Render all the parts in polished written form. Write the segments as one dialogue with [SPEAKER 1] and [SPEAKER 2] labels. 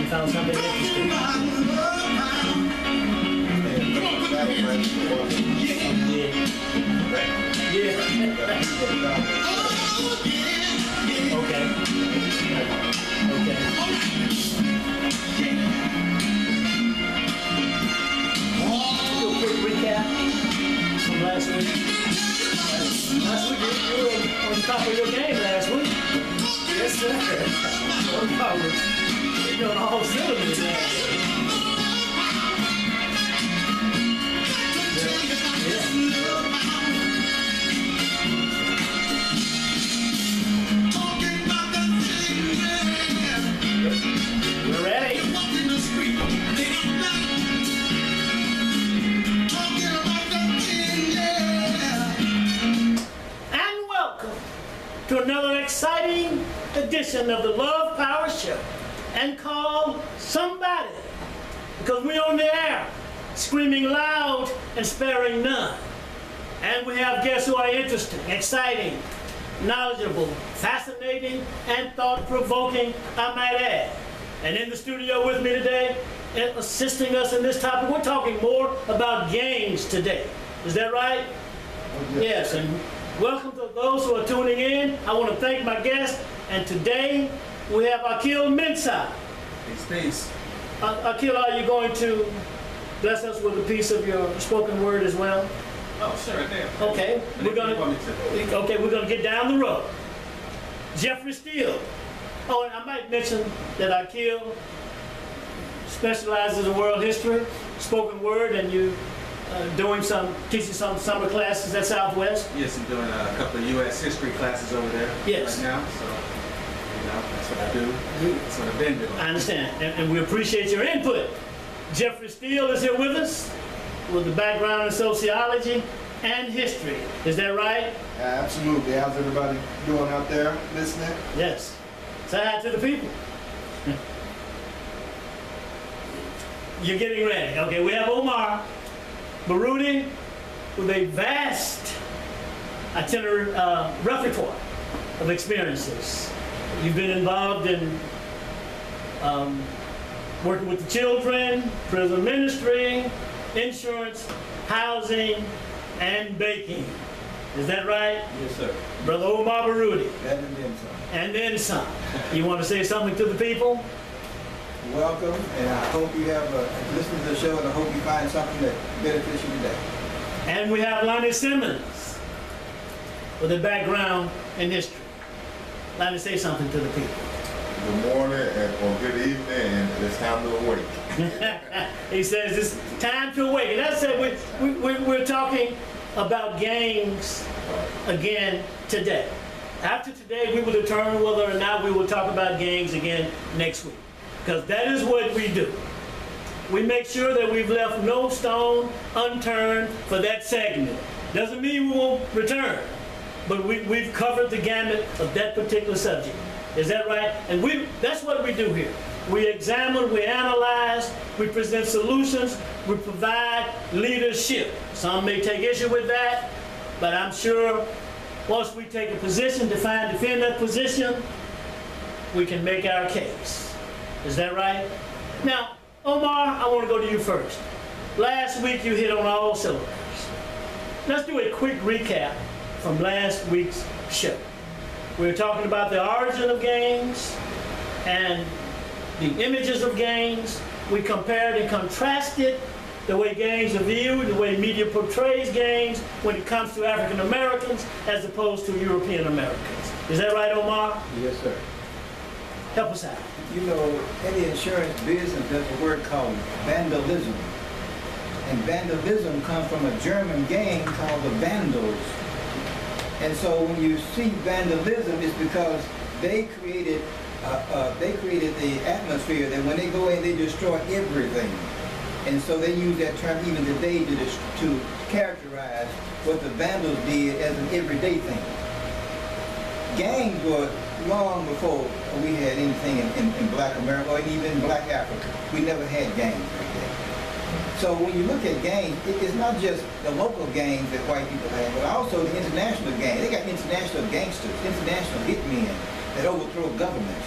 [SPEAKER 1] found something interesting. Yeah. Okay. Okay. Do a quick recap from last week. Last week you were on top of your game last week. Yes, sir. You're on all cylinders now. We're ready. And welcome to another exciting edition of the Love Power Show, and called Somebody, because we're on the air, screaming loud and sparing none. And we have guests who are interesting, exciting, knowledgeable, fascinating, and thought-provoking, I might add. And in the studio with me today, assisting us in this topic, we're talking more about games today. Is that right? Yes, and welcome to those who are tuning in. I want to thank my guests, and today we have Akil Mensah.
[SPEAKER 2] Peace, peace.
[SPEAKER 1] Akil, are you going to bless us with a piece of your spoken word as well?
[SPEAKER 2] Oh, sure, right there.
[SPEAKER 1] Okay, we're gonna get down the road. Jeffrey Steele. Oh, and I might mention that Akil specializes in world history, spoken word, and you teaching some summer classes at Southwest.
[SPEAKER 2] Yes, I'm doing a couple of U.S. history classes over there right now. So, that's what I do. That's what I've been doing.
[SPEAKER 1] I understand, and we appreciate your input. Jeffrey Steele is here with us, with a background in sociology and history. Is that right?
[SPEAKER 3] Absolutely. How's everybody doing out there listening?
[SPEAKER 1] Yes. Say hi to the people. You're getting ready. Okay, we have Omar Baroudi with a vast repertoire of experiences. You've been involved in working with the children, prison ministry, insurance, housing, and baking. Is that right?
[SPEAKER 3] Yes, sir.
[SPEAKER 1] Brother Omar Baroudi.
[SPEAKER 3] And then some.
[SPEAKER 1] And then some. You want to say something to the people?
[SPEAKER 3] Welcome, and I hope you have listened to the show, and I hope you find something that benefits you today.
[SPEAKER 1] And we have Lonnie Simmons with a background in history. Lonnie, say something to the people.
[SPEAKER 4] Good morning, or good evening, and it's time to awake.
[SPEAKER 1] He says it's time to awake. And that's it. We're talking about games again today. After today, we will determine whether or not we will talk about games again next week. Because that is what we do. We make sure that we've left no stone unturned for that segment. Doesn't mean we won't return, but we've covered the gamut of that particular subject. Is that right? And that's what we do here. We examine, we analyze, we present solutions, we provide leadership. Some may take issue with that, but I'm sure once we take a position, defend that position, we can make our case. Is that right? Now, Omar, I want to go to you first. Last week you hit on all cylinders. Let's do a quick recap from last week's show. We were talking about the origin of games and the images of games. We compared and contrasted the way games are viewed, the way media portrays games when it comes to African Americans as opposed to European Americans. Is that right, Omar?
[SPEAKER 3] Yes, sir.
[SPEAKER 1] Help us out.
[SPEAKER 3] You know, in the insurance business, there's a word called vandalism. And vandalism comes from a German game called the Vandals. And so when you see vandalism, it's because they created the atmosphere that when they go in, they destroy everything. And so they use that term even today to characterize what the Vandals did as an everyday thing. Gangs were long before we had anything in Black America or even Black Africa. We never had gangs like that. So when you look at gangs, it's not just the local gangs that white people have, but also the international gangs. They got international gangsters, international hitmen that overthrow governments.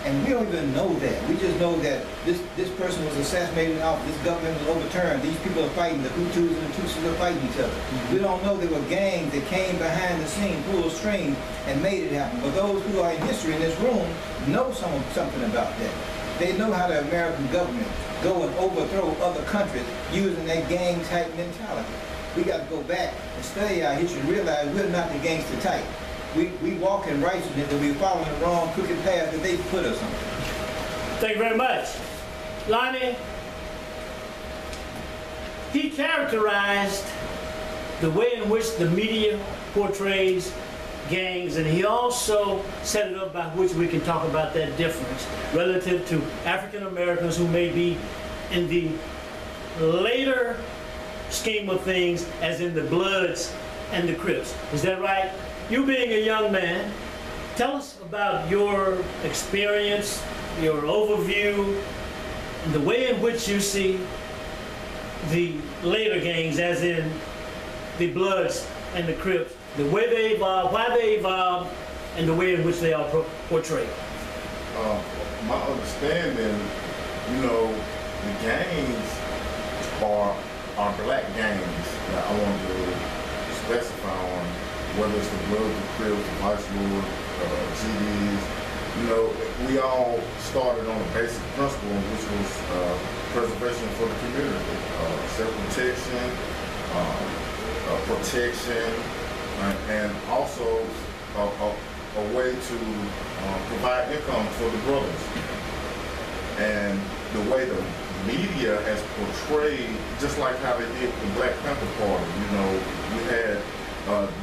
[SPEAKER 3] And we don't even know that. We just know that this person was assassinated in office, this government was overturned, these people are fighting, the Hutus and the Tutsis are fighting each other. We don't know there were gangs that came behind the scene, pulled strings, and made it happen. But those who are in history in this room know something about that. They know how the American government go and overthrow other countries using that gang-type mentality. We got to go back and study our history and realize we're not the gangster type. We walk in righteousness and we're following the wrong crooked path that they put us on.
[SPEAKER 1] Thank you very much. Lonnie, he characterized the way in which the media portrays gangs, and he also set it up by which we can talk about that difference relative to African Americans who may be in the later scheme of things, as in the Bloods and the Crips. Is that right? You being a young man, tell us about your experience, your overview, and the way in which you see the later gangs, as in the Bloods and the Crips, the way they evolved, why they evolved, and the way in which they are portrayed.
[SPEAKER 4] My understanding, the gangs are black gangs that I want to specify on, whether it's the Bloods, the Crips, the Vice Lords, GDs. We all started on a basic principle, which was preservation for the community, self-protection, protection, and also a way to provide income for the brothers. And the way the media has portrayed, just like how they did the Black Panther Party, we had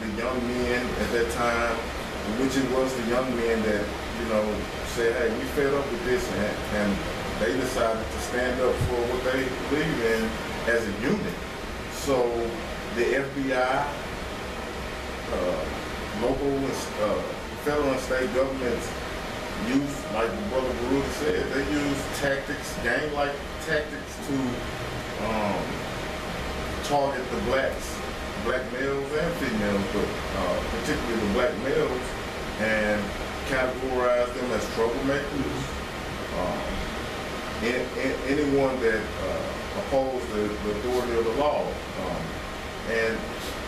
[SPEAKER 4] the young men at that time, which it was the young men that, said, hey, we fed up with this, and they decided to stand up for what they believe in as a unit. So the FBI, local, federal and state governments use, like the brother Baruch said, they use tactics, gang-like tactics to target the black males and females, but particularly the black males, and categorize them as troublemakers. Anyone that opposed the authority of the law. And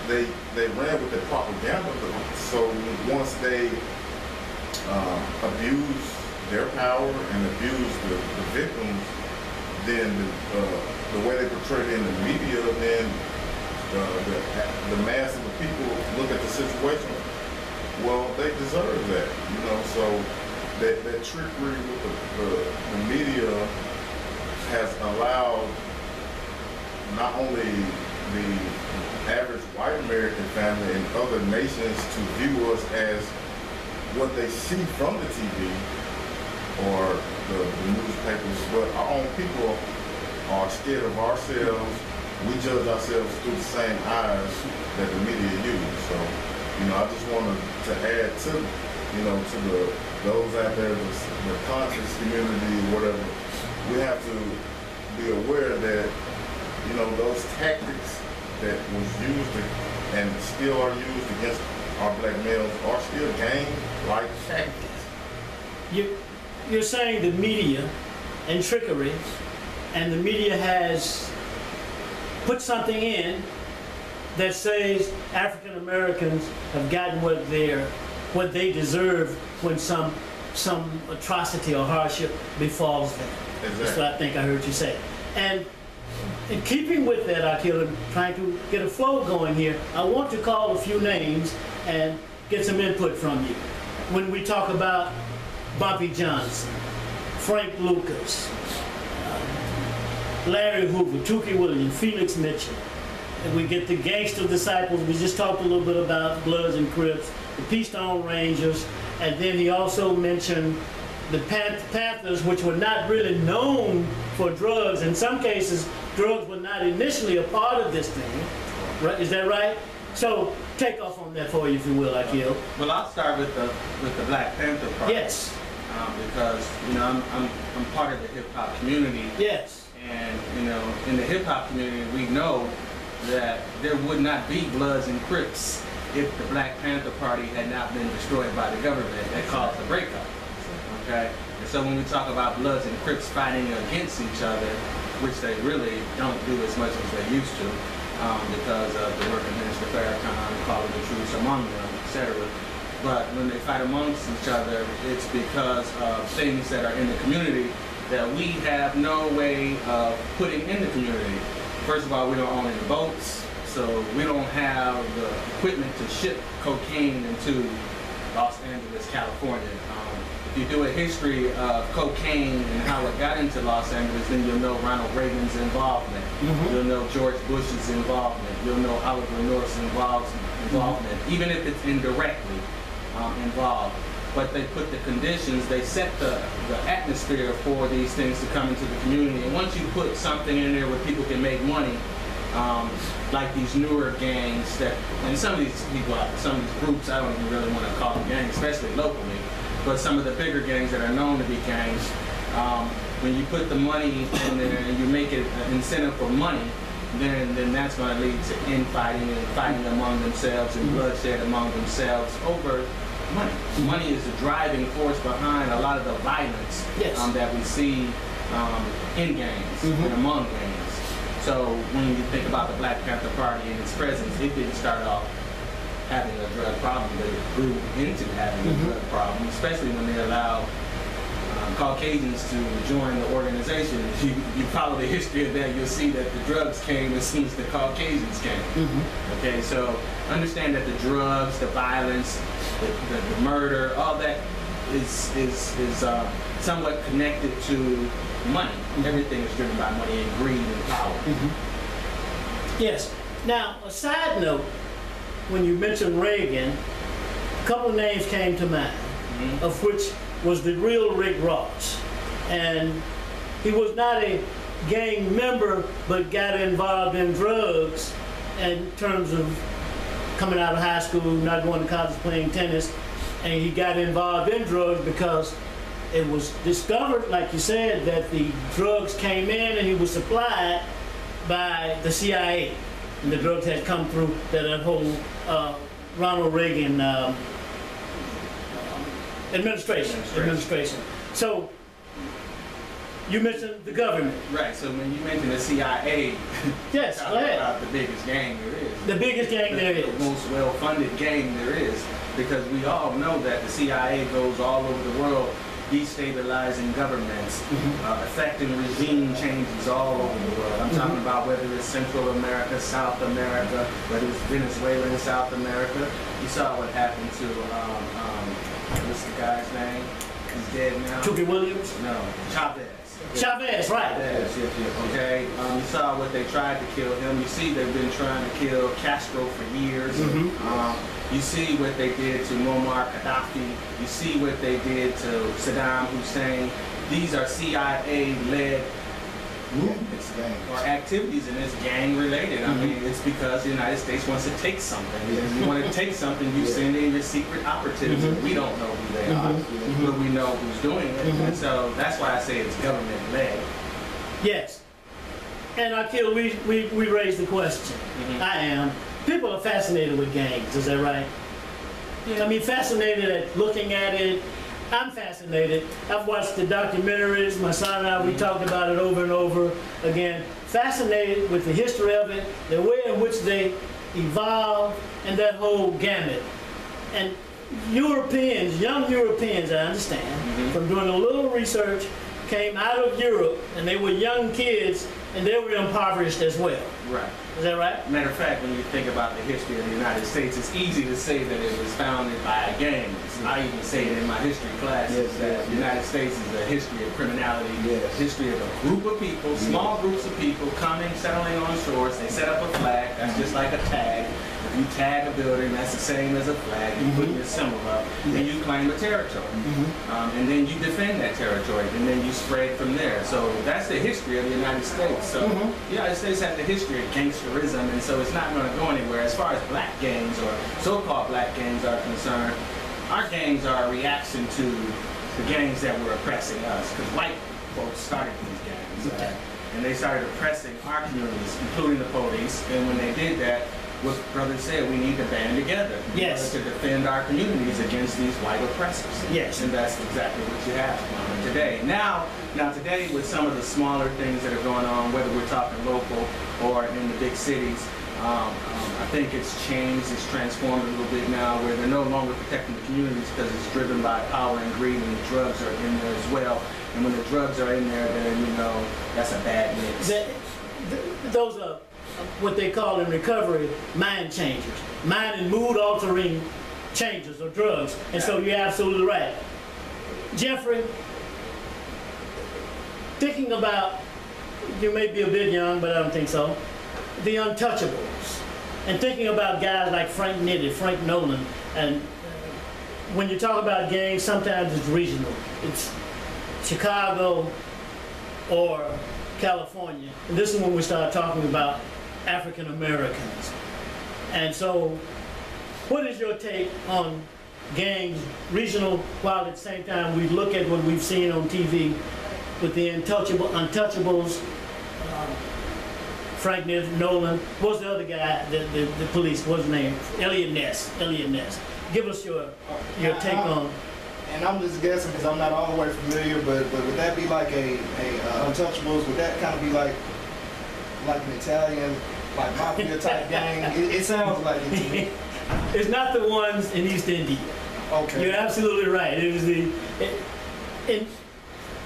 [SPEAKER 4] they ran with the propaganda. So once they abuse their power and abuse the victims, then the way they portray it in the media, then the mass of the people look at the situation, well, they deserve that, so that trickery with the media has allowed not only the average white American family and other nations to view us as what they see from the TV or the newspapers, but our own people are scared of ourselves. We judge ourselves through the same eyes that the media use. So, I just wanted to add to, to those out there, the conscious community, whatever, we have to be aware that, those tactics that was used and still are used against our black males are still gang-like tactics.
[SPEAKER 1] You're saying the media and trickery, and the media has put something in that says African Americans have gotten what they deserve when some atrocity or hardship befalls them.
[SPEAKER 4] Exactly.
[SPEAKER 1] That's what I think I heard you say. And in keeping with that, Akil, and trying to get a flow going here, I want to call a few names and get some input from you. When we talk about Bumpy Johnson, Frank Lucas, Larry Hoover, Tukey Williams, Felix Mitchell, and we get the Gangster Disciples. We just talked a little bit about Bloods and Crips, the Peastone Rangers, and then he also mentioned the Panthers, which were not really known for drugs. In some cases, drugs were not initially a part of this thing. Right? Is that right? So take off on that for you, if you will, Akil.
[SPEAKER 2] Well, I'll start with the Black Panther part.
[SPEAKER 1] Yes.
[SPEAKER 2] Because I'm part of the hip hop community.
[SPEAKER 1] Yes.
[SPEAKER 2] And in the hip hop community, we know that there would not be Bloods and Crips if the Black Panther Party had not been destroyed by the government that caused the breakup. Okay? And so when we talk about Bloods and Crips fighting against each other, which they really don't do as much as they used to, because of the work of Minister Farrakhan, calling the truce among them, etc. But when they fight amongst each other, it's because of things that are in the community that we have no way of putting in the community. First of all, we don't own any boats, so we don't have the equipment to ship cocaine into Los Angeles, California. If you do a history of cocaine and how it got into Los Angeles, then you'll know Ronald Reagan's involvement. You'll know George Bush's involvement. You'll know Oliver North's involvement, even if it's indirectly involved. But they put the conditions, they set the atmosphere for these things to come into the community. And once you put something in there where people can make money, like these newer gangs that, and some of these people, some of these groups, I don't even really want to call them gangs, especially locally, but some of the bigger gangs that are known to be gangs, when you put the money in there and you make it an incentive for money, then that's going to lead to infighting and fighting among themselves and bloodshed among themselves over money. Money is the driving force behind a lot of the violence that we see in gangs and among gangs. So when you think about the Black Panther Party and its presence, it didn't start off having a drug problem, but it grew into having a drug problem, especially when they allowed Caucasians to join the organization. If you follow the history of that, you'll see that the drugs came as soon as the Caucasians came. Okay, so understand that the drugs, the violence, the murder, all that is somewhat connected to money. Everything is driven by money and greed and power.
[SPEAKER 1] Yes. Now, a side note, when you mentioned Reagan, a couple of names came to mind, of which was the real Rick Ross. And he was not a gang member, but got involved in drugs in terms of coming out of high school, not going to college, playing tennis, and he got involved in drugs because it was discovered, like you said, that the drugs came in and he was supplied by the CIA. And the drugs had come through that whole Ronald Reagan administration. So you mentioned the government.
[SPEAKER 2] Right, so when you mentioned the CIA,
[SPEAKER 1] yes, go ahead.
[SPEAKER 2] About the biggest gang there is.
[SPEAKER 1] The biggest gang there is.
[SPEAKER 2] The most well-funded gang there is, because we all know that the CIA goes all over the world, destabilizing governments, affecting regime changes all over the world. I'm talking about whether it's Central America, South America, whether it's Venezuela and South America. You saw what happened to, what's the guy's name? He's dead now.
[SPEAKER 1] Tookie Williams?
[SPEAKER 2] No, Chavez.
[SPEAKER 1] Chavez, right.
[SPEAKER 2] Yes. Okay, you saw what they tried to kill him. You see they've been trying to kill Castro for years. You see what they did to Muammar Gaddafi. You see what they did to Saddam Hussein. These are CIA-led movements or activities, and it's gang-related. I mean, it's because the United States wants to take something. If you want to take something, you send in your secret operatives. We don't know who they are, but we know who's doing it. And so that's why I say it's government-led.
[SPEAKER 1] Yes. And Akil, we raised the question. I am. People are fascinated with gangs, is that right? I mean, fascinated at looking at it. I'm fascinated. I've watched the documentaries. My son and I, we talked about it over and over again. Fascinated with the history of it, the way in which they evolved, and that whole gamut. And Europeans, young Europeans, I understand, from doing a little research, came out of Europe, and they were young kids, and they were impoverished as well.
[SPEAKER 2] Right.
[SPEAKER 1] Is that right?
[SPEAKER 2] Matter of fact, when you think about the history of the United States, it's easy to say that it was founded by gangs. I even say it in my history classes that the United States is a history of criminality, a history of a group of people, small groups of people coming, settling on shores. They set up a flag. That's just like a tag. If you tag a building, that's the same as a flag. You put your symbol up, and you claim a territory. And then you defend that territory, and then you spread from there. So that's the history of the United States. So the United States has the history of gangsterism, and so it's not going to go anywhere. As far as black gangs or so-called black gangs are concerned, our gangs are a reaction to the gangs that were oppressing us, because white folks started these gangs. And they started oppressing our communities, including the police. And when they did that, what brother said, we need to band together
[SPEAKER 1] Yes.
[SPEAKER 2] to defend our communities against these white oppressors.
[SPEAKER 1] Yes.
[SPEAKER 2] And that's exactly what you have today. Now today, with some of the smaller things that are going on, whether we're talking local or in the big cities, I think it's changed, it's transformed a little bit now, where they're no longer protecting the communities because it's driven by power and greed, and the drugs are in there as well. And when the drugs are in there, then that's a bad mix.
[SPEAKER 1] Those are what they call in recovery mind changers, mind and mood altering changes or drugs. And so you're absolutely right. Jeffrey, thinking about, you may be a bit young, but I don't think so, the untouchables, and thinking about guys like Frank Nitti, Frank Nolan, and when you talk about gangs, sometimes it's regional. It's Chicago or California. And this is when we start talking about African Americans. And so, what is your take on gangs, regional, while at the same time we look at what we've seen on TV with the untouchables, Frank Nolan, what's the other guy, the police, what's his name? Elliot Ness. Give us your take on.
[SPEAKER 5] And I'm just guessing because I'm not all the way familiar, but would that be like a Untouchables? Would that kind of be like an Italian, like mafia type gang? It sounds like it to me.
[SPEAKER 1] It's not the ones in East India.
[SPEAKER 5] Okay.
[SPEAKER 1] You're absolutely right. It was in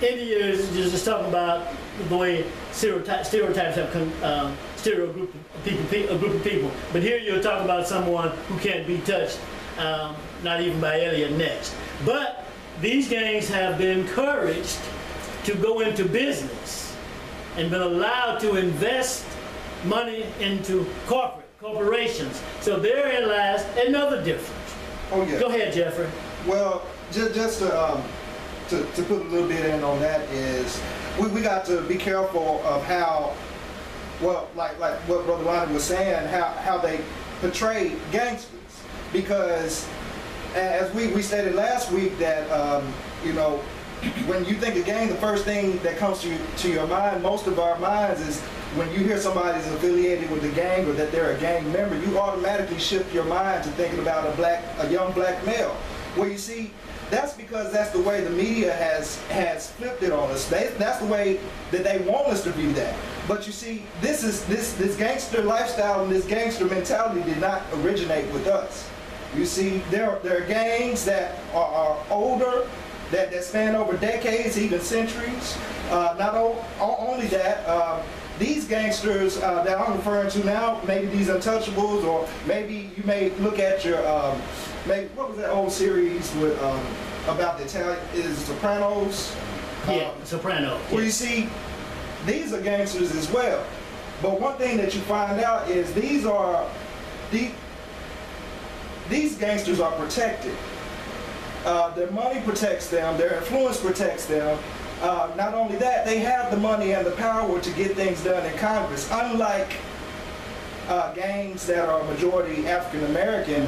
[SPEAKER 1] India is just talking about the way stereotypes have stereo group of people. But here you're talking about someone who can't be touched, not even by Elliot Ness. But these gangs have been encouraged to go into business and been allowed to invest money into corporations. So therein lies another difference.
[SPEAKER 5] Oh yeah.
[SPEAKER 1] Go ahead, Jeffrey.
[SPEAKER 5] Well, just to put a little bit in on that is we got to be careful of how, well, like what Brother Lonnie was saying, how they portray gangsters, because as we stated last week that when you think of gang, the first thing that comes to your mind, most of our minds, is when you hear somebody's affiliated with the gang or that they're a gang member, you automatically shift your mind to thinking about a young black male. Well, you see, that's because that's the way the media has flipped it on us. That's the way that they want us to view that. But you see, this gangster lifestyle and this gangster mentality did not originate with us. You see, there are gangs that are older, that span over decades, even centuries. Not only that, these gangsters that I'm referring to now, maybe these Untouchables, or maybe you may look at your, maybe, what was that old series with about the Italian, is Sopranos?
[SPEAKER 1] Yeah, Sopranos.
[SPEAKER 5] Well, you see, these are gangsters as well. But one thing that you find out is these gangsters are protected. Their money protects them, their influence protects them. Not only that, they have the money and the power to get things done in Congress. Unlike gangs that are majority African American,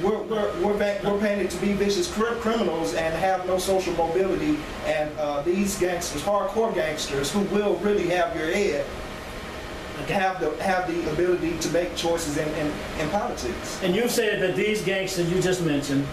[SPEAKER 5] we're painted to be vicious criminals and have no social mobility. And these gangsters, hardcore gangsters, who will really have your head, have the ability to make choices in politics.
[SPEAKER 1] And you said that these gangsters you just mentioned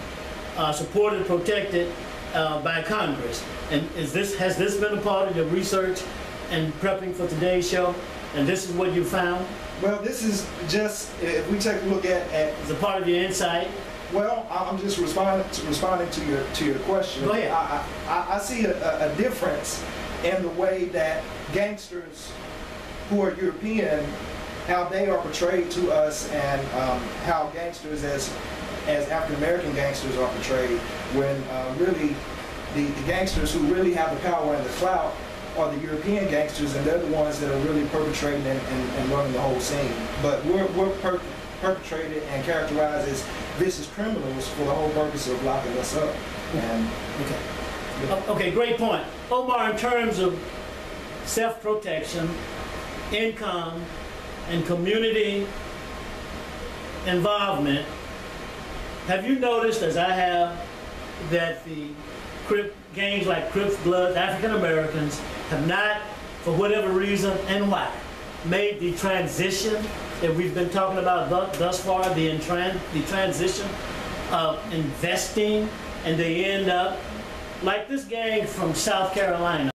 [SPEAKER 1] are supported, protected by Congress. And has this been a part of your research and prepping for today's show? And this is what you found?
[SPEAKER 5] Well, this is just, if we take a look at
[SPEAKER 1] as a part of your insight.
[SPEAKER 5] Well, I'm just responding to your question.
[SPEAKER 1] Go ahead.
[SPEAKER 5] I see a difference in the way that gangsters who are European, how they are portrayed to us, and how gangsters as African American gangsters are portrayed, when really the gangsters who really have the power and the clout are the European gangsters, and they're the ones that are really perpetrating and running the whole scene. But we're perpetrated and characterized as vicious criminals for the whole purpose of locking us up. And
[SPEAKER 1] okay, great point. Omar, in terms of self-protection, income, and community involvement, have you noticed, as I have, that the gangs like Crips, Bloods, African Americans have not, for whatever reason and why, made the transition that we've been talking about thus far, the transition of investing, and they end up like this gang from South Carolina.